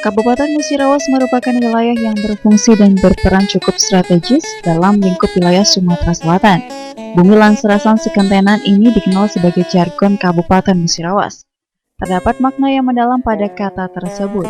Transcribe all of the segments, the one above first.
Kabupaten Musirawas merupakan wilayah yang berfungsi dan berperan cukup strategis dalam lingkup wilayah Sumatera Selatan. Bumi Lanserasan Sekentenan ini dikenal sebagai jargon Kabupaten Musirawas. Terdapat makna yang mendalam pada kata tersebut.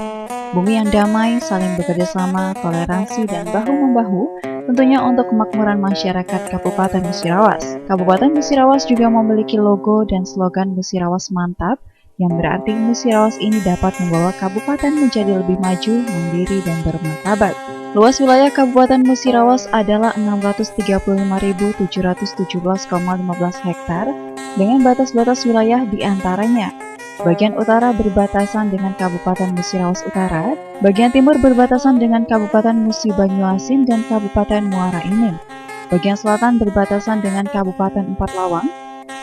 Bumi yang damai, saling bekerjasama, toleransi, dan bahu-membahu, tentunya untuk kemakmuran masyarakat Kabupaten Musirawas. Kabupaten Musirawas juga memiliki logo dan slogan Musirawas Mantap, yang berarti Musirawas ini dapat membawa kabupaten menjadi lebih maju, mandiri, dan bermartabat. Luas wilayah Kabupaten Musirawas adalah 635.717,15 hektar dengan batas-batas wilayah di antaranya. Bagian utara berbatasan dengan Kabupaten Musirawas Utara, bagian timur berbatasan dengan Kabupaten Musi Banyuasin dan Kabupaten Muara Enim. Bagian selatan berbatasan dengan Kabupaten Empat Lawang.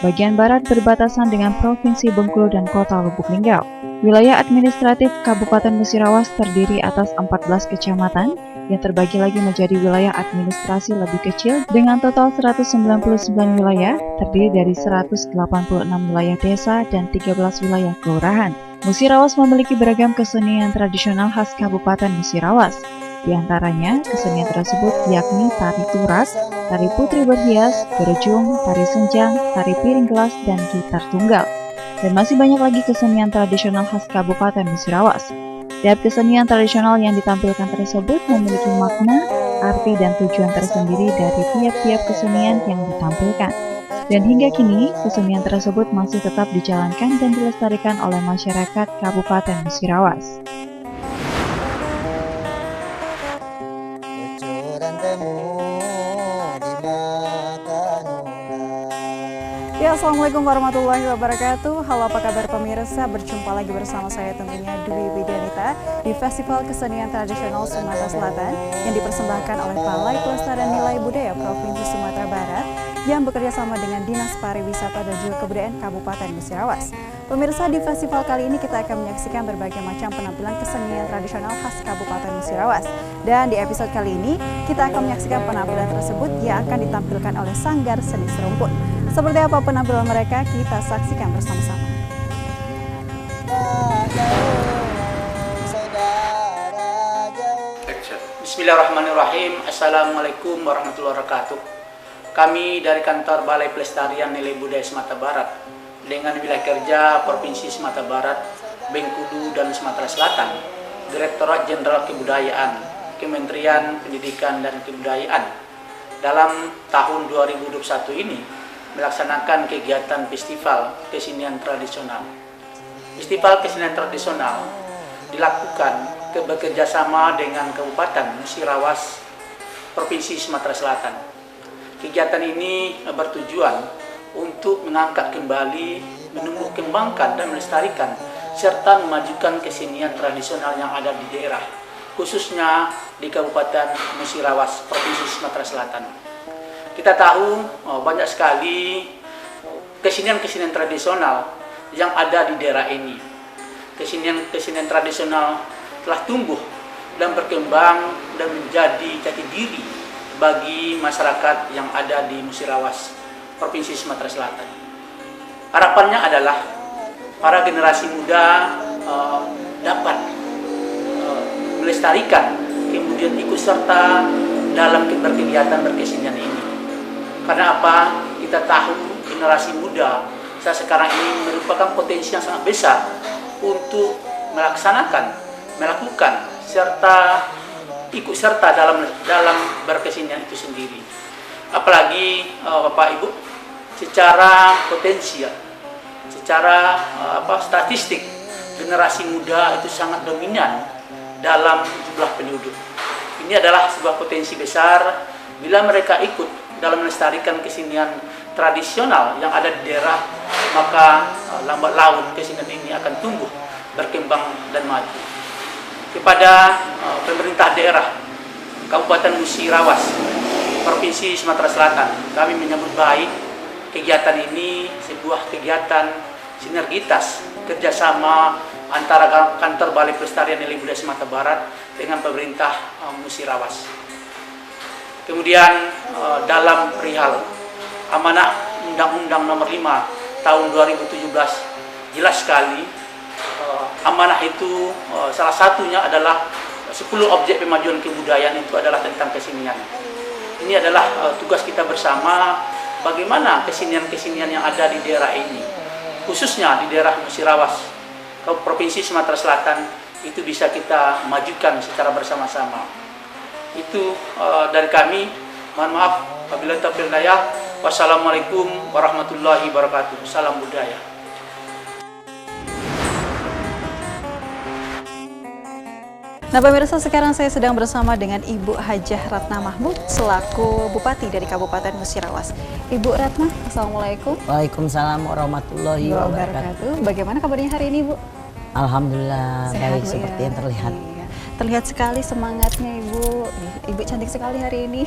Bagian barat berbatasan dengan Provinsi Bengkulu dan Kota Lubuk Linggau. Wilayah administratif Kabupaten Musirawas terdiri atas 14 kecamatan yang terbagi lagi menjadi wilayah administrasi lebih kecil dengan total 199 wilayah terdiri dari 186 wilayah desa dan 13 wilayah kelurahan. Musirawas memiliki beragam kesenian tradisional khas Kabupaten Musirawas. Di antaranya, kesenian tersebut yakni tari turak, tari putri berhias, berjung, tari senjang, tari piring gelas, dan gitar tunggal. Dan masih banyak lagi kesenian tradisional khas Kabupaten Musirawas. Tiap kesenian tradisional yang ditampilkan tersebut memiliki makna, arti, dan tujuan tersendiri dari tiap-tiap kesenian yang ditampilkan. Dan hingga kini, kesenian tersebut masih tetap dijalankan dan dilestarikan oleh masyarakat Kabupaten Musirawas. Ya, Assalamualaikum warahmatullahi wabarakatuh. Halo, apa kabar pemirsa? Berjumpa lagi bersama saya tentunya Dwi Widianita di Festival Kesenian Tradisional Sumatera Selatan yang dipersembahkan oleh Balai Pelestarian Nilai Budaya Provinsi Sumatera Barat yang bekerja sama dengan Dinas Pariwisata dan juga Kebudayaan Kabupaten Musirawas. Pemirsa, di festival kali ini kita akan menyaksikan berbagai macam penampilan kesenian tradisional khas Kabupaten Musirawas. Dan di episode kali ini kita akan menyaksikan penampilan tersebut yang akan ditampilkan oleh Sanggar Seni Serumpun. Seperti apa penampilan mereka, kita saksikan bersama-sama. Bismillahirrahmanirrahim. Assalamualaikum warahmatullahi wabarakatuh. Kami dari kantor Balai Pelestarian Nilai Budaya Sumatera Barat dengan wilayah kerja Provinsi Sumatera Barat, Bengkulu, dan Sumatera Selatan, Direktorat Jenderal Kebudayaan, Kementerian Pendidikan dan Kebudayaan dalam tahun 2021 ini melaksanakan kegiatan Festival Kesenian Tradisional. Festival Kesenian Tradisional dilakukan bekerjasama dengan Kabupaten Musirawas, Provinsi Sumatera Selatan. Kegiatan ini bertujuan untuk mengangkat kembali, menumbuh kembangkan dan melestarikan serta memajukan kesenian tradisional yang ada di daerah, khususnya di Kabupaten Musirawas, Provinsi Sumatera Selatan. Kita tahu banyak sekali kesenian-kesenian tradisional yang ada di daerah ini. Kesenian tradisional telah tumbuh dan berkembang dan menjadi jati diri bagi masyarakat yang ada di Musirawas, Provinsi Sumatera Selatan. Harapannya adalah para generasi muda dapat melestarikan, kemudian ikut serta dalam berkegiatan berkesenian ini. Karena apa? Kita tahu generasi muda saat sekarang ini merupakan potensi yang sangat besar untuk melakukan serta ikut serta dalam berkesenian itu sendiri. Apalagi Bapak Ibu, secara potensial, secara statistik, generasi muda itu sangat dominan dalam jumlah penduduk. Ini adalah sebuah potensi besar bila mereka ikut dalam melestarikan kesenian tradisional yang ada di daerah, maka lambat laun kesenian ini akan tumbuh, berkembang dan maju. Kepada pemerintah daerah Kabupaten Musirawas, Provinsi Sumatera Selatan, kami menyambut baik kegiatan ini, sebuah kegiatan sinergitas kerjasama antara kantor Balai Pelestarian Nilai Budaya Sumatera Barat dengan pemerintah Musirawas. Kemudian dalam perihal amanah Undang-Undang Nomor 5 Tahun 2017 jelas sekali amanah itu salah satunya adalah 10 objek pemajuan kebudayaan itu adalah tentang kesenian. Ini adalah tugas kita bersama, bagaimana kesenian-kesenian yang ada di daerah ini, khususnya di daerah Musirawas, Provinsi Sumatera Selatan, itu bisa kita majukan secara bersama-sama. Itu dari kami, mohon maaf apabila taufiq wal hidayah. Wassalamualaikum warahmatullahi wabarakatuh. Salam budaya. Nah pemirsa, sekarang saya sedang bersama dengan Ibu Hajah Ratna Mahmud selaku Bupati dari Kabupaten Musirawas. Ibu Ratna, Assalamualaikum. Waalaikumsalam warahmatullahi wabarakatuh. Bagaimana kabarnya hari ini, Bu? Alhamdulillah Sehat, baik Bu, seperti ya? yang terlihat. Iya. Terlihat sekali semangatnya Ibu. Ibu cantik sekali hari ini.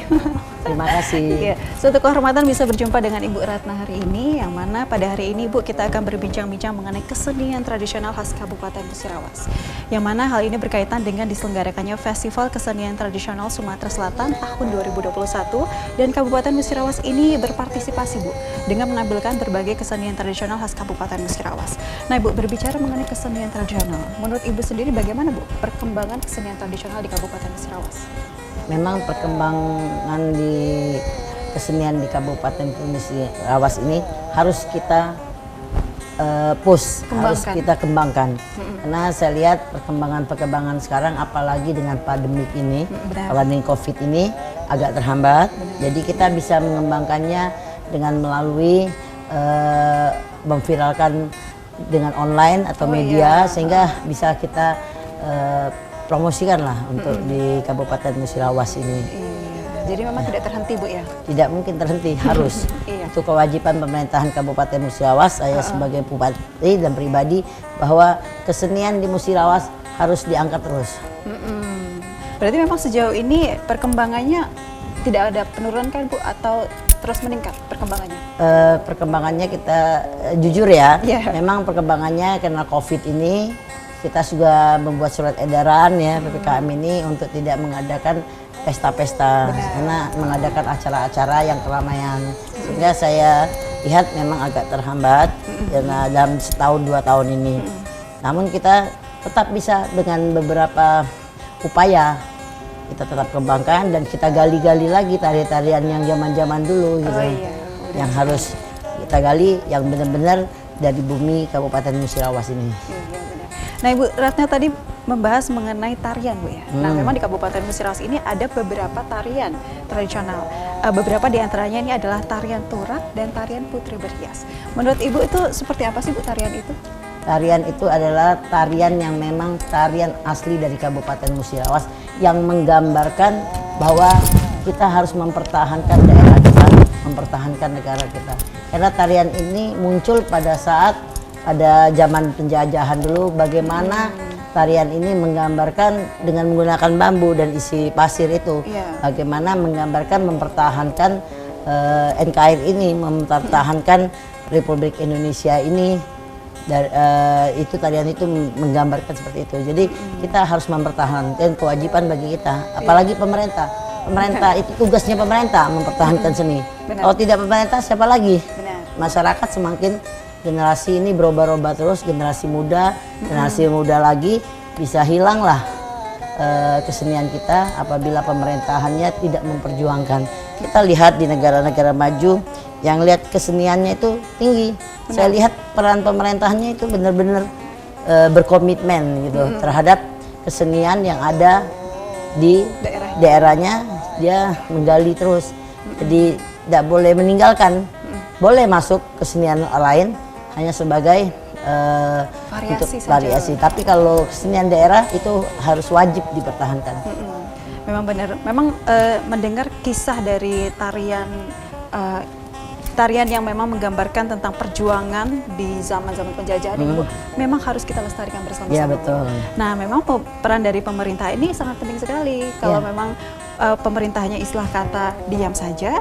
Terima kasih. Iya, suatu kehormatan bisa berjumpa dengan Ibu Ratna hari ini, yang mana pada hari ini Ibu kita akan berbincang-bincang mengenai kesenian tradisional khas Kabupaten Musirawas. Yang mana hal ini berkaitan dengan diselenggarakannya Festival Kesenian Tradisional Sumatera Selatan tahun 2021, dan Kabupaten Musirawas ini berpartisipasi, Bu, dengan menampilkan berbagai kesenian tradisional khas Kabupaten Musirawas. Nah, Ibu, berbicara mengenai kesenian tradisional, menurut Ibu sendiri bagaimana, Bu, perkembangan kesenian tradisional di Kabupaten Musirawas? Memang perkembangan di kesenian di Kabupaten Musirawas ini harus kita harus kita kembangkan. Karena saya lihat perkembangan sekarang, apalagi dengan pandemik ini, pandemi COVID ini agak terhambat. Jadi kita bisa mengembangkannya dengan melalui memviralkan dengan online atau media, sehingga bisa kita promosikan lah untuk di Kabupaten Musirawas ini. Jadi memang tidak terhenti, Bu, ya? Tidak mungkin terhenti, harus. Iya. Itu kewajiban pemerintahan Kabupaten Musirawas, saya sebagai bupati dan pribadi, bahwa kesenian di Musirawas harus diangkat terus. Berarti memang sejauh ini perkembangannya tidak ada penurunan kan, Bu, atau terus meningkat perkembangannya? Perkembangannya kita jujur ya, memang perkembangannya karena COVID ini, kita juga membuat surat edaran ya PPKM ini untuk tidak mengadakan pesta-pesta, karena mengadakan acara-acara yang keramaian. Sehingga saya lihat memang agak terhambat karena dalam setahun 2 tahun ini. Namun kita tetap bisa dengan beberapa upaya kita tetap kembangkan dan kita gali-gali lagi tarian-tarian yang zaman-zaman dulu gitu. Yang harus kita gali yang benar-benar dari bumi Kabupaten Musirawas ini. Nah, Ibu Ratna tadi membahas mengenai tarian, Bu, ya. Nah, memang di Kabupaten Musirawas ini ada beberapa tarian tradisional. Beberapa di antaranya ini adalah tarian turak dan tarian putri berhias. Menurut Ibu itu seperti apa sih, Bu, tarian itu? Tarian itu adalah tarian yang memang tarian asli dari Kabupaten Musirawas yang menggambarkan bahwa kita harus mempertahankan daerah kita, mempertahankan negara kita. Karena tarian ini muncul pada saat ada zaman penjajahan dulu, bagaimana tarian ini menggambarkan dengan menggunakan bambu dan isi pasir itu, bagaimana menggambarkan mempertahankan NKRI ini, mempertahankan Republik Indonesia ini. Itu tarian itu menggambarkan seperti itu. Jadi kita harus mempertahankan, kewajiban bagi kita, apalagi pemerintah. Pemerintah itu tugasnya pemerintah mempertahankan seni. Kalau tidak pemerintah, siapa lagi? Masyarakat semakin generasi ini berubah-ubah terus, generasi muda lagi bisa hilanglah kesenian kita apabila pemerintahannya tidak memperjuangkan. Kita lihat di negara-negara maju yang lihat keseniannya itu tinggi. Saya lihat peran pemerintahannya itu benar-benar berkomitmen gitu terhadap kesenian yang ada di daerahnya, dia menggali terus. Jadi tidak boleh meninggalkan, boleh masuk kesenian lain hanya sebagai variasi. Tapi kalau kesenian daerah itu harus wajib dipertahankan. Memang benar. Memang mendengar kisah dari tarian yang memang menggambarkan tentang perjuangan di zaman-zaman penjajahan itu memang harus kita lestarikan bersama-sama. Ya, betul. Nah, memang peran dari pemerintah ini sangat penting sekali. Kalau memang pemerintahnya istilah kata diam saja,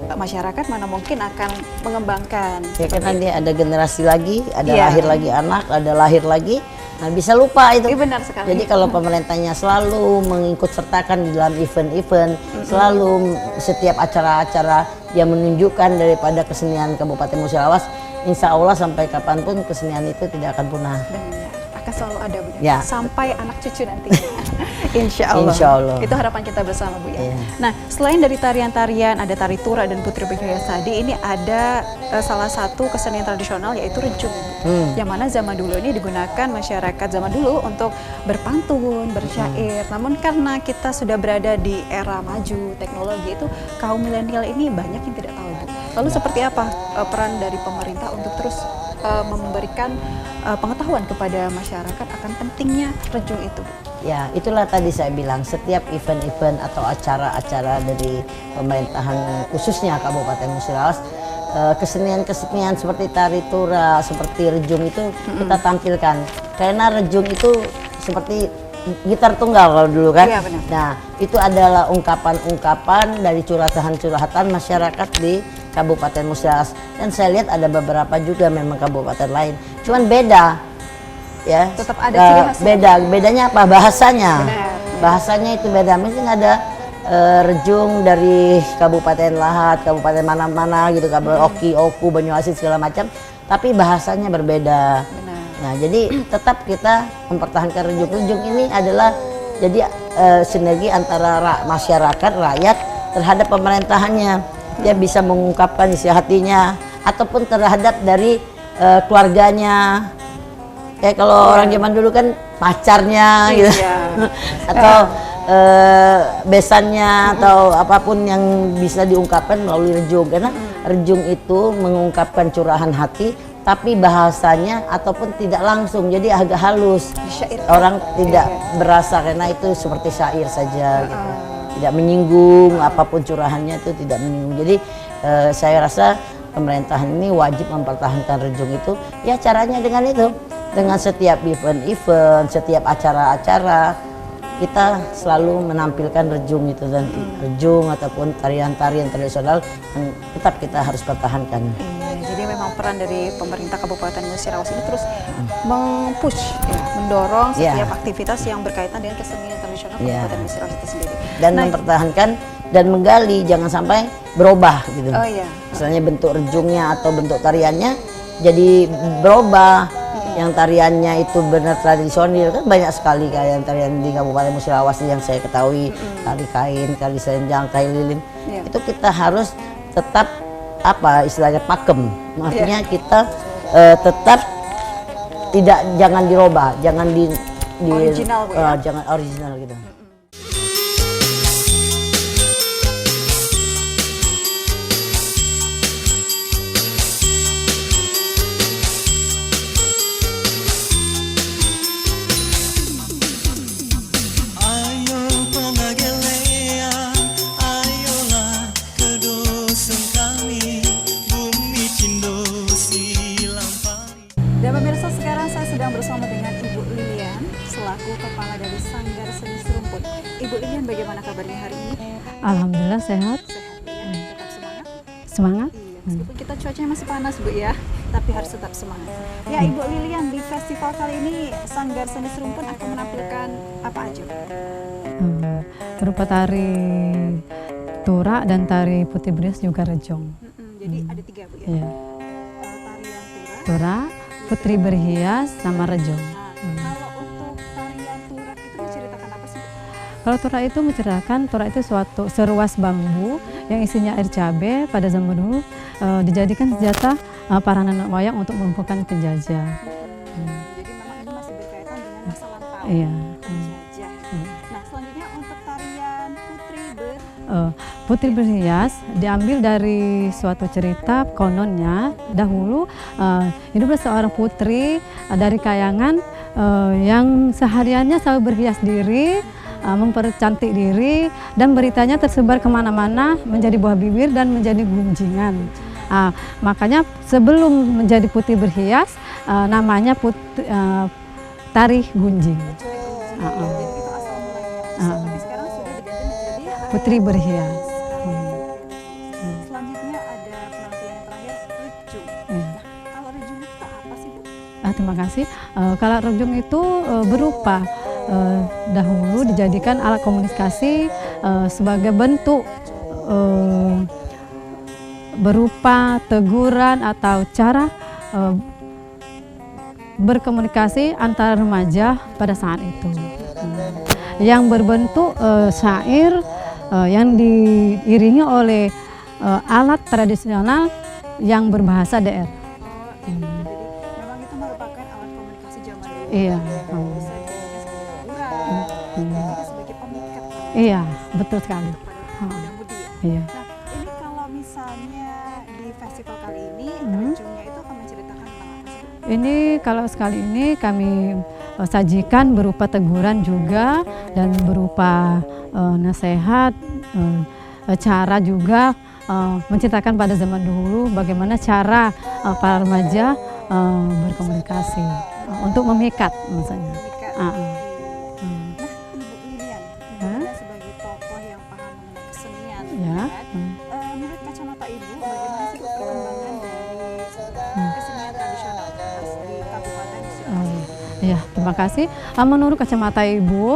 masyarakat mana mungkin akan mengembangkan. Ya, karena dia ada generasi lagi, ada lahir lagi anak, ada lahir lagi. Nah, bisa lupa itu. Benar sekali. Jadi kalau pemerintahnya selalu mengikut sertakan di dalam event-event, selalu setiap acara-acara yang menunjukkan daripada kesenian Kabupaten Musirawas, insya Allah sampai kapanpun kesenian itu tidak akan punah. Benar. akan selalu ada Bu Ya. sampai anak cucu nanti. Insya Allah. Insya Allah. Itu harapan kita bersama Bu ya. Iya. Nah, selain dari tarian-tarian, ada tari tura dan putri berhias tadi, ini ada salah satu kesenian tradisional yaitu rejung. Yang mana zaman dulu ini digunakan masyarakat zaman dulu untuk berpantun, bersyair. Namun karena kita sudah berada di era maju teknologi, itu kaum milenial ini banyak yang tidak tahu Bu. Lalu seperti apa peran dari pemerintah untuk terus memberikan pengetahuan kepada masyarakat akan pentingnya rejung itu Bu? Ya, itulah tadi saya bilang, setiap event-event atau acara-acara dari pemerintahan khususnya Kabupaten Musirawas, kesenian-kesenian seperti tari tura, seperti rejung itu kita tampilkan. Karena rejung itu seperti gitar tunggal kalau dulu kan. Iya, benar. Nah, itu adalah ungkapan-ungkapan dari curhatan-curhatan masyarakat di Kabupaten Musirawas. Dan saya lihat ada beberapa juga memang kabupaten lain. Cuman beda. Ya, Tetap ada ciri khasnya. bedanya apa? Bahasanya. Benar. Bahasanya itu beda. Mungkin ada rejung dari Kabupaten Lahat, Kabupaten mana-mana gitu, Kabupaten Oki, Oku, Banyuasin segala macam, tapi bahasanya berbeda. Benar. Nah, jadi tetap kita mempertahankan rejung. Rejung ini adalah jadi sinergi antara masyarakat, rakyat terhadap pemerintahannya. Dia bisa mengungkapkan isi hatinya ataupun terhadap dari keluarganya. Kayak kalau orang zaman dulu kan pacarnya gitu. Atau besannya atau apapun yang bisa diungkapkan melalui rejung, karena rejung itu mengungkapkan curahan hati tapi bahasanya ataupun tidak langsung, jadi agak halus, orang tidak berasa karena itu seperti syair saja gitu. Tidak menyinggung, apapun curahannya itu tidak menyinggung. Jadi saya rasa pemerintahan ini wajib mempertahankan rejung itu, ya caranya dengan itu, dengan setiap event-event, setiap acara-acara kita selalu menampilkan rejung itu, dan rejung ataupun tarian-tarian tradisional yang tetap kita harus pertahankan. Jadi memang peran dari pemerintah Kabupaten Musirawas ini terus mempush, mendorong setiap aktivitas yang berkaitan dengan kesenian tradisional Kabupaten Musirawas itu sendiri. Dan mempertahankan dan menggali, jangan sampai berubah gitu. Oh iya. Misalnya bentuk rejungnya atau bentuk tariannya jadi berubah. Yang tariannya itu benar tradisional, kan banyak sekali kayak tarian di Kabupaten Musirawas yang saya ketahui, tari kain, tari senjang, tari lilin. Itu kita harus tetap apa istilahnya pakem. Maksudnya kita tetap jangan dirubah, jangan original, Bu, ya? jangan original gitu. Dan pemirsa, sekarang saya sedang bersama dengan Ibu Lilian selaku Kepala dari Sanggar Seni Serumpun. Ibu Lilian, bagaimana kabarnya hari ini? Alhamdulillah sehat. Sehat ya, tetap semangat. Semangat. Iya, meskipun kita cuacanya masih panas Bu ya, tapi harus tetap semangat. Ya Ibu Lilian, di festival kali ini Sanggar Seni Serumpun akan menampilkan apa aja? Berupa tari tura dan tari putih berias juga rejong. Jadi ada 3 Bu ya? Iya. Tarian Tura, putri berhias, sama rejong. Kalau untuk tarian tura itu menceritakan apa sih? Kalau tura itu menceritakan, tura itu suatu seruas bambu yang isinya air cabai pada zaman dulu dijadikan senjata para nenek moyang untuk melumpuhkan penjajah. Jadi memang ini masih berkaitan dengan masa lampau. Iya. Penjajah. Nah selanjutnya untuk tarian Putri berhias diambil dari suatu cerita kononnya dahulu hiduplah seorang putri dari kayangan yang sehariannya selalu berhias diri, mempercantik diri, dan beritanya tersebar kemana-mana menjadi buah bibir dan menjadi gunjingan. Makanya sebelum menjadi putri berhias namanya tari gunjing. Jadi itu asal mulanya. Tapi sekarang sudah diganti menjadi Putri berhias. Selanjutnya ada penampilan yang terakhir, rejung. Kalau rejung itu apa sih Bu? Terima kasih. Kalau rejung itu berupa dahulu dijadikan alat komunikasi sebagai bentuk berupa teguran atau cara berkomunikasi antara remaja pada saat itu. Yang berbentuk syair yang diiringi oleh alat tradisional yang berbahasa daerah. Jadi memang itu merupakan alat komunikasi zaman dulu. Iya. Bisa dijadikan sebagai hiburan, juga sebagai pemikat Iya, betul sekali. kepada muda-mudi ya. Iya. Nah, ini kalau misalnya di festival kali ini terjunnya itu akan menceritakan tentang apa sih? Ini kalau sekali ini kami sajikan berupa teguran juga dan berupa nasihat, cara juga menceritakan pada zaman dulu bagaimana cara para remaja berkomunikasi untuk memikat misalnya. Pemikat. Ah, ah. Nah, Ibu Lilian, sebagai tokoh yang paham mengenai kesenian, Ya. kan? Menurut kacamata Ibu, bagaimana sih Bu perkembangan dari kesenian tradisional khas di Kabupaten Musirawas? Ya, terima kasih. Menurut kacamata Ibu,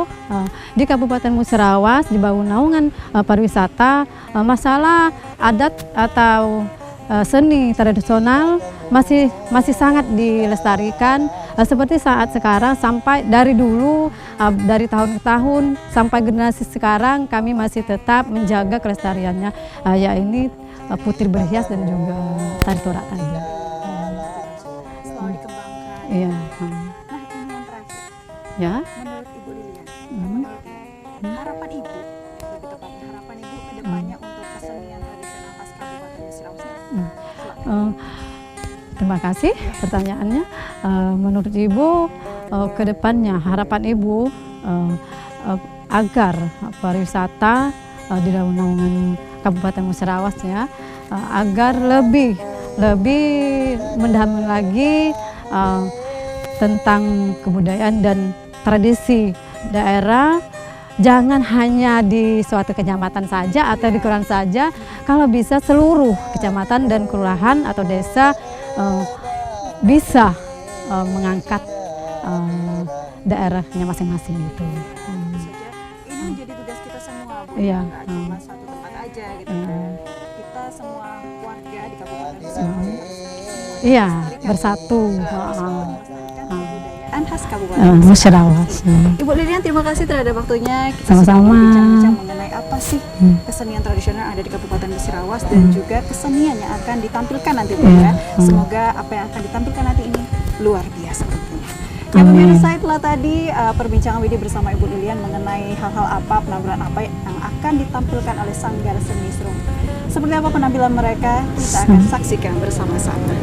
di Kabupaten Musirawas di bawah naungan pariwisata, masalah adat atau seni tradisional masih sangat dilestarikan seperti saat sekarang sampai dari dulu dari tahun ke tahun sampai generasi sekarang kami masih tetap menjaga kelestariannya, yaitu putri berhias dan juga tari torak tadi. Selalu dikembangkan. Iya. Nah, ini yang terakhir. Ya. Menurut Ibu Lilian, menurut harapan Ibu, lebih tepatnya harapan Ibu ke depannya untuk kesenian tradisional khas Kabupaten Musirawas ini? Terima kasih pertanyaannya. Menurut Ibu, ke depannya harapan Ibu agar pariwisata di dalam naungan Kabupaten Musirawas ya, agar lebih mendalami lagi tentang kebudayaan dan tradisi daerah. Jangan hanya di suatu kecamatan saja atau di kelurahan saja, kalau bisa seluruh kecamatan dan kelurahan atau desa bisa mengangkat daerahnya masing-masing itu. Saja ini menjadi tugas kita semua, Bu. Iya. Nggak cuma satu tempat aja gitu kan. Kita semua warga di Kabupaten Musirawas Iya, bersatu. melestarikan kebudayaan khas Kabupaten Musirawas. Ibu Lilian, terima kasih terhadap waktunya. Kita Sama-sama. sudah berbincang-bincang mengenai apa sih kesenian tradisional yang ada di Kabupaten Musirawas dan juga kesenian yang akan ditampilkan nanti, Bu, ya. Semoga apa yang akan ditampilkan nanti ini luar biasa tentunya. Ya, pemirsa, itulah tadi perbincangan Widi bersama Ibu Lilian mengenai hal-hal apa, penampilan apa yang akan ditampilkan oleh Sanggar Seni Srung. Seperti apa penampilan mereka, kita akan saksikan bersama-sama.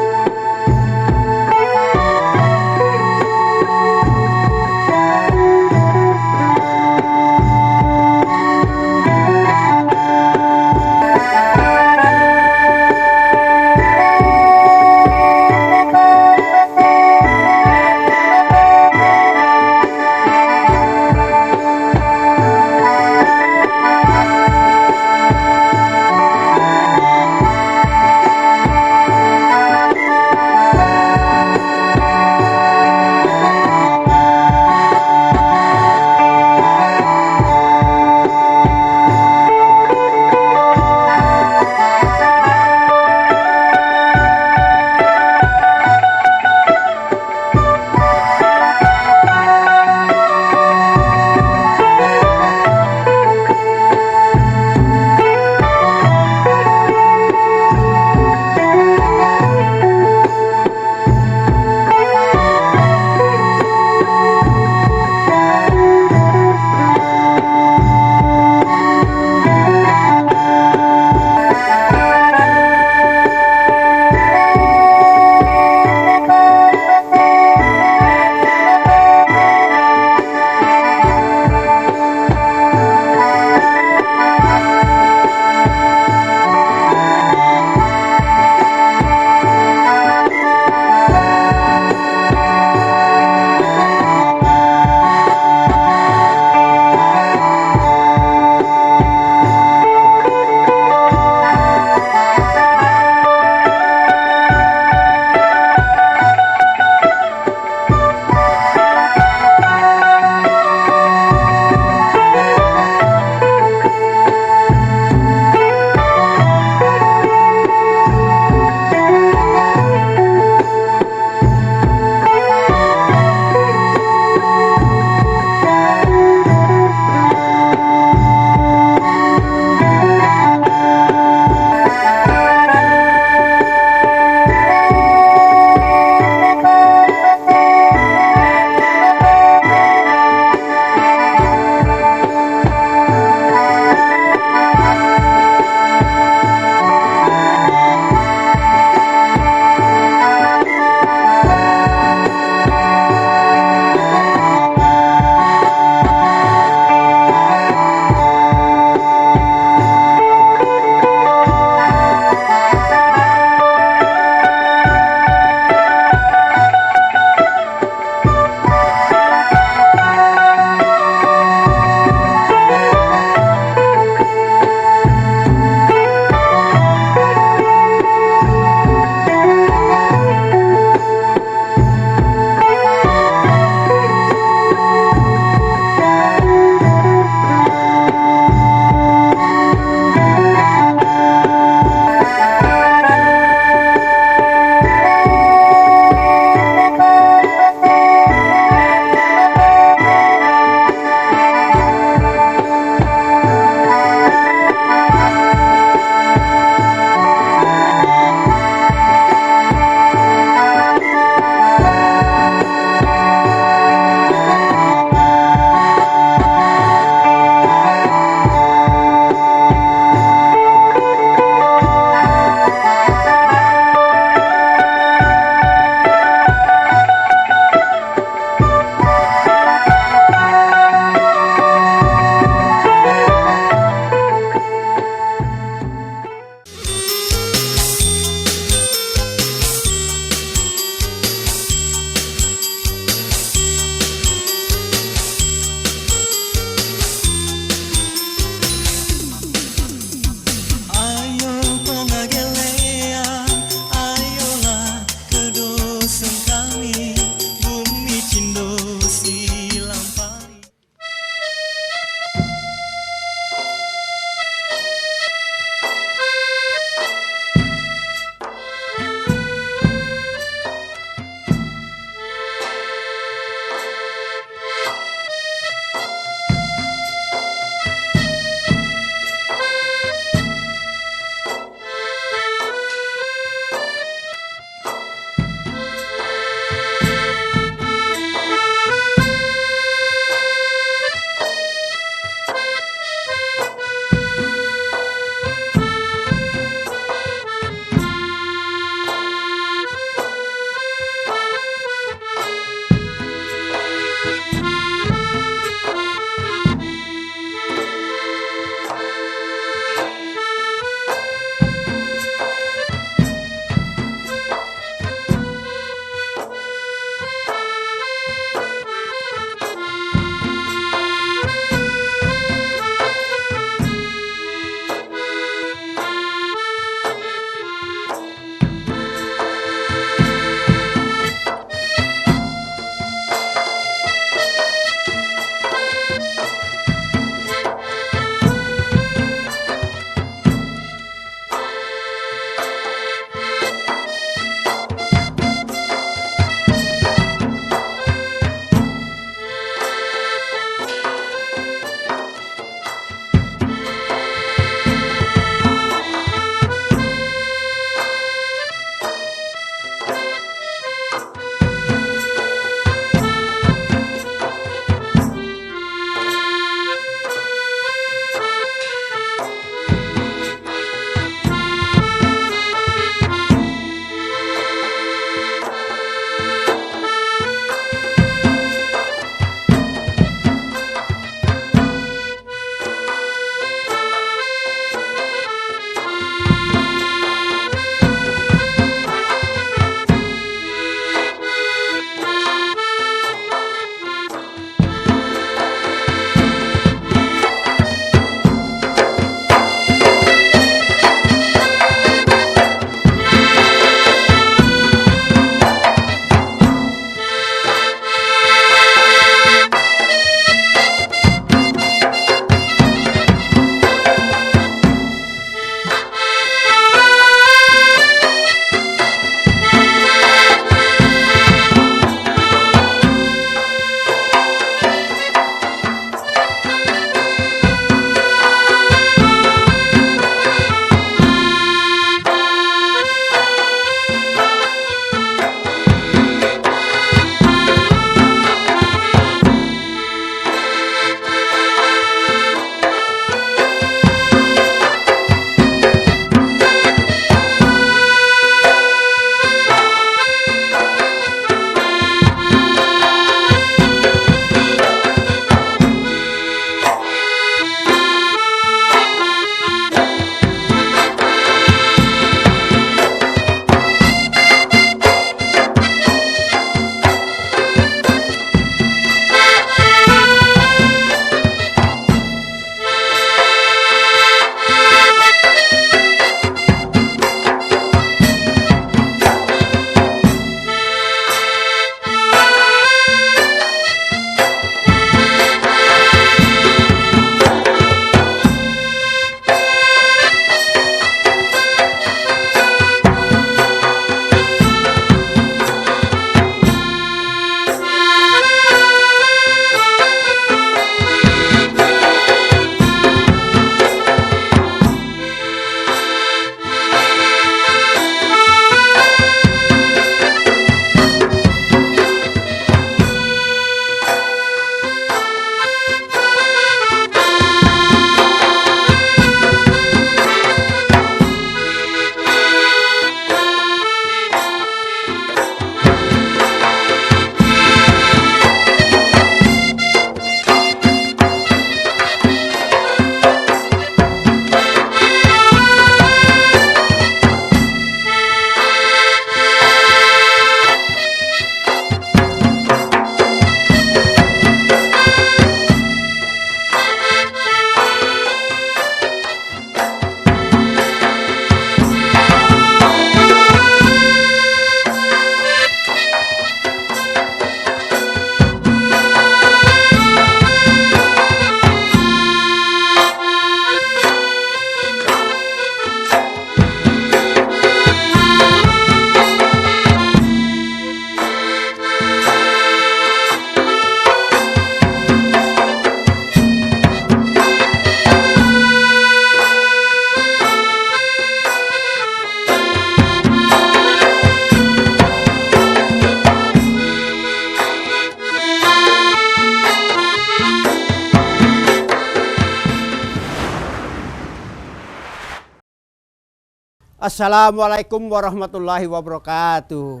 Assalamualaikum warahmatullahi wabarakatuh.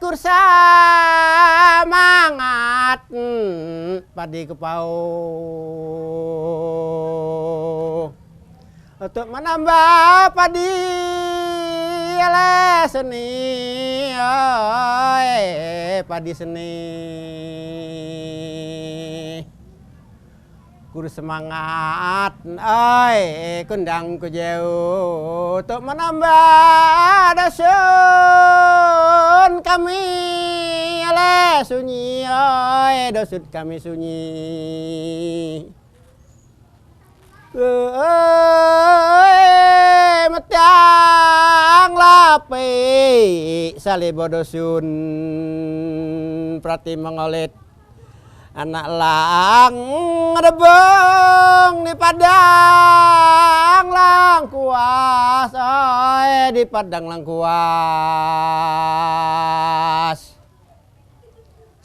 Kursa mangat padi kepau untuk menambah padi ala seni padi seni kudu semangat kundang ku jauh untuk menambah dosun kami ala sunyi dosun kami sunyi metang lapi salibo dosun prati mengolit anak lang rebeng di padang lang kuas di padang lang kuas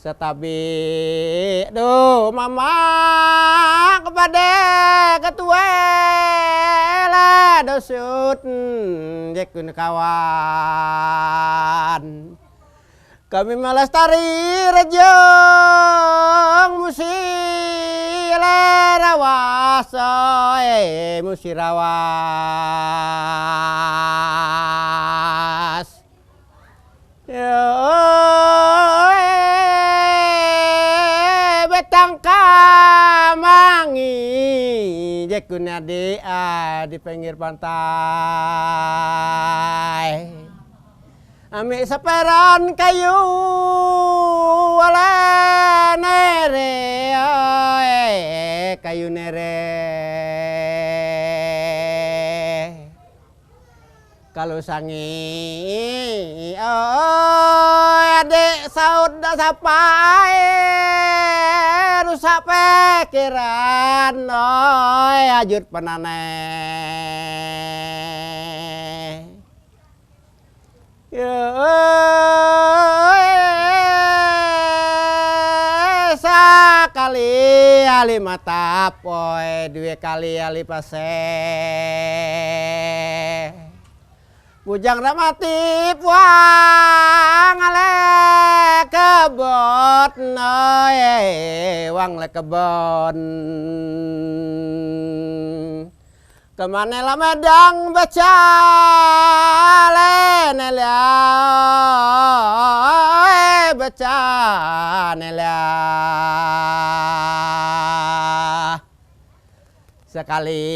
setabi do mama kepada ketua lah dosut jekun kawan kami melestari rejong musirawas musirawas betang kamangi jekun adi di pinggir pantai Ami seperan kayu wala nere kayu nere kalau sangi adik saud dah sapai rusak pikiran ajut penaneh sekali ali mata poe dua kali ali pase bujang dah mati puang ale kebot wang le kebon kemana lah medang baca nelia baca nelia sekali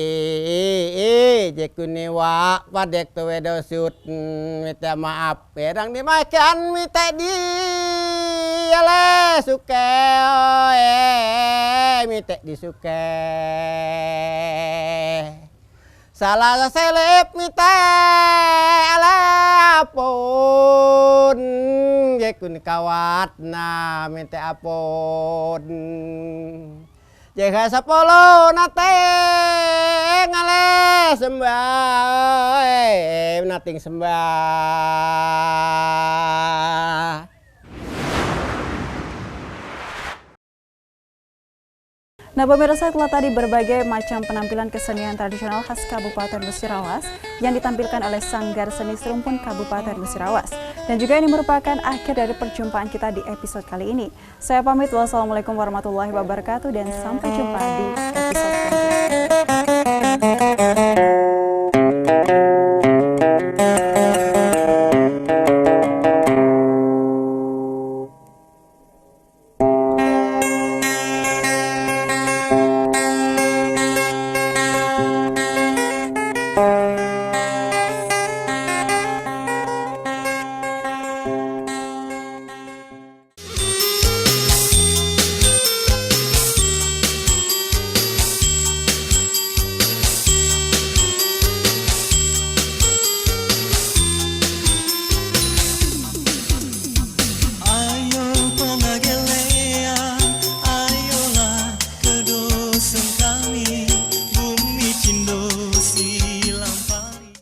jekuni wa padek tuwe dosut minta maaf pedang dimakan minta di ale suke minta disuke salah selip mite alepun jekun kawat na mite apun jeka sapolo nate ngale sembah nating sembah. Nah pemirsa, telah tadi berbagai macam penampilan kesenian tradisional khas Kabupaten Musirawas yang ditampilkan oleh Sanggar Seni Serumpun Kabupaten Musirawas. Dan juga ini merupakan akhir dari perjumpaan kita di episode kali ini. Saya pamit, wassalamualaikum warahmatullahi wabarakatuh dan sampai jumpa di episode selanjutnya.